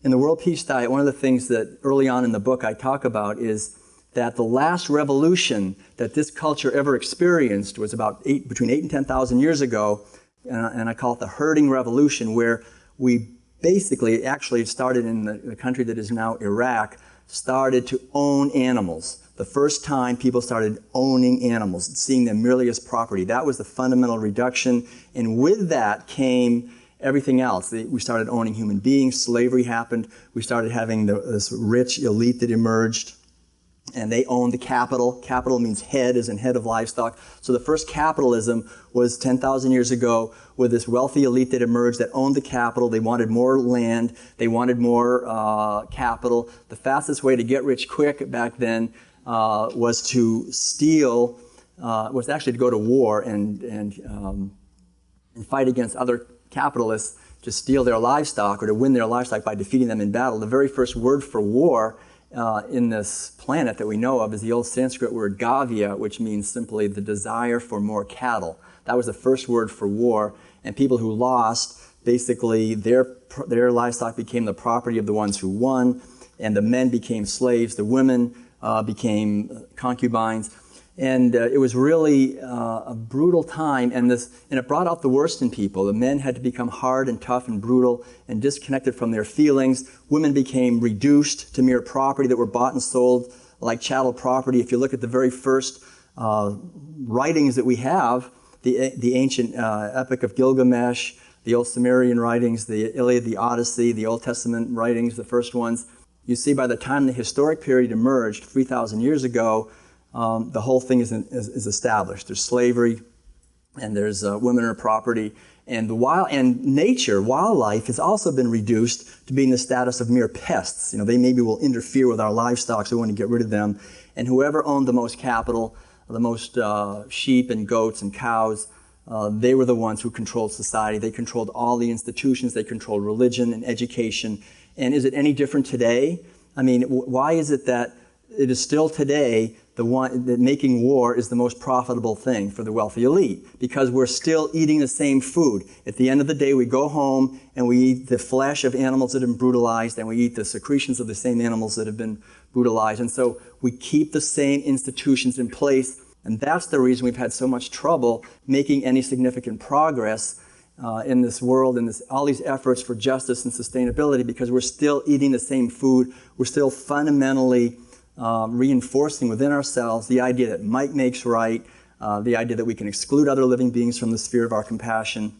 In the World Peace Diet, one of the things that early on in the book I talk about is that the last revolution that this culture ever experienced was between 8 and 10,000 years ago, and I call it the herding revolution, where we basically, actually started in the country that is now Iraq, started to own animals. The first time people started owning animals, seeing them merely as property. That was the fundamental reduction, and with that came everything else. We started owning human beings, slavery happened, we started having this rich elite that emerged, and they owned the capital. Capital means head, as in head of livestock. So the first capitalism was 10,000 years ago with this wealthy elite that emerged that owned the capital. They wanted more land. They wanted more capital. The fastest way to get rich quick back then was to steal, was actually to go to war and fight against other capitalists to steal their livestock or to win their livestock by defeating them in battle. The very first word for war in this planet that we know of is the old Sanskrit word gavya, which means simply the desire for more cattle. That was the first word for war, and people who lost, basically their livestock became the property of the ones who won, and the men became slaves, the women became concubines, and it was really a brutal time, and it brought out the worst in people. The men had to become hard and tough and brutal and disconnected from their feelings. Women became reduced to mere property that were bought and sold like chattel property. If you look at the very first writings that we have, the ancient Epic of Gilgamesh, the old Sumerian writings, the Iliad, the Odyssey, the Old Testament writings, the first ones, you see by the time the historic period emerged 3,000 years ago, the whole thing is established. There's slavery, and there's women are property, and wildlife has also been reduced to being the status of mere pests. They maybe will interfere with our livestock, so we want to get rid of them. And whoever owned the most capital, the most sheep and goats and cows, they were the ones who controlled society. They controlled all the institutions. They controlled religion and education. And is it any different today? I mean, why is it that it is still today that making war is the most profitable thing for the wealthy elite? Because we're still eating the same food. At the end of the day, we go home and we eat the flesh of animals that have been brutalized, and we eat the secretions of the same animals that have been brutalized. And so we keep the same institutions in place, and that's the reason we've had so much trouble making any significant progress in this world, and all these efforts for justice and sustainability, because we're still eating the same food. We're still fundamentally reinforcing within ourselves the idea that might makes right, the idea that we can exclude other living beings from the sphere of our compassion,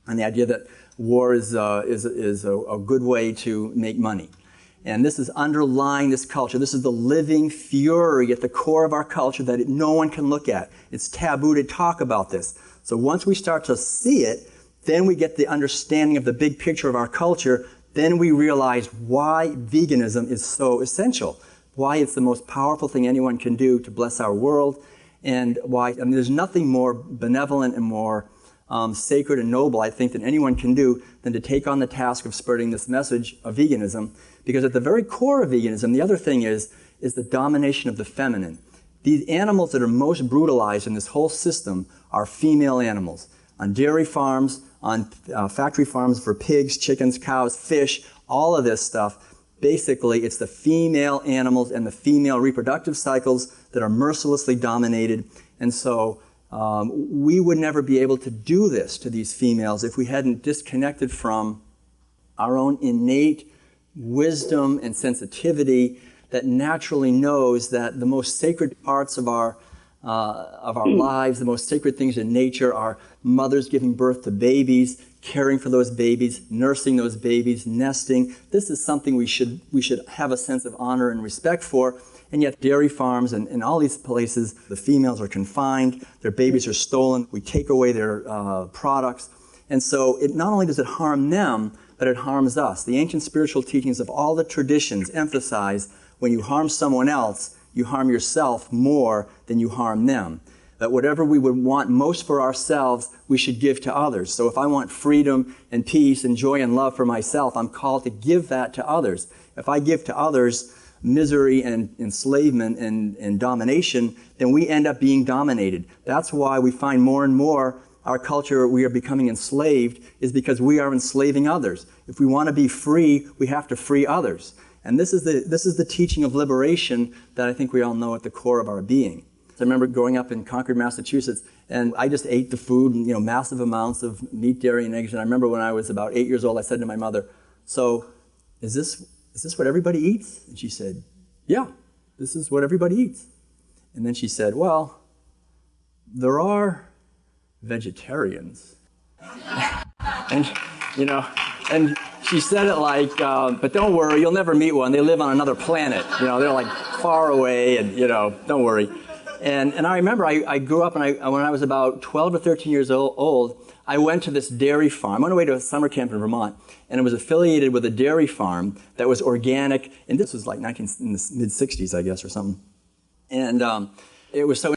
and the idea that war is a good way to make money. And this is underlying this culture. This is the living fury at the core of our culture that no one can look at. It's taboo to talk about this. So once we start to see it, then we get the understanding of the big picture of our culture. Then we realize why veganism is so essential, why it's the most powerful thing anyone can do to bless our world, and why there's nothing more benevolent and more sacred and noble, I think, than anyone can do than to take on the task of spreading this message of veganism. Because at the very core of veganism, the other thing is the domination of the feminine. These animals that are most brutalized in this whole system are female animals. On dairy farms, on factory farms for pigs, chickens, cows, fish, all of this stuff. Basically, it's the female animals and the female reproductive cycles that are mercilessly dominated. And so we would never be able to do this to these females if we hadn't disconnected from our own innate wisdom and sensitivity that naturally knows that the most sacred parts of our lives, the most sacred things in nature are mothers giving birth to babies, caring for those babies, nursing those babies, nesting. This is something we should have a sense of honor and respect for. And yet dairy farms and all these places, the females are confined, their babies are stolen, we take away their products. And so it not only does it harm them, but it harms us. The ancient spiritual teachings of all the traditions emphasize when you harm someone else, you harm yourself more than you harm them. That whatever we would want most for ourselves, we should give to others. So if I want freedom and peace and joy and love for myself, I'm called to give that to others. If I give to others misery and enslavement and domination, then we end up being dominated. That's why we find more and more our culture, we are becoming enslaved, is because we are enslaving others. If we want to be free, we have to free others. And this is the teaching of liberation that I think we all know at the core of our being. I remember growing up in Concord, Massachusetts, and I just ate the food, massive amounts of meat, dairy, and eggs. And I remember when I was about 8 years old, I said to my mother, "So, is this what everybody eats?" And she said, "Yeah, this is what everybody eats." And then she said, "Well, there are vegetarians." and she said it like, "But don't worry, you'll never meet one. They live on another planet. They're like far away, and don't worry." And I remember I grew up, and when I was about 12 or 13 years old, I went to this dairy farm. I went away to a summer camp in Vermont, and it was affiliated with a dairy farm that was organic, and this was like in the mid-60s, I guess, or something. And it was so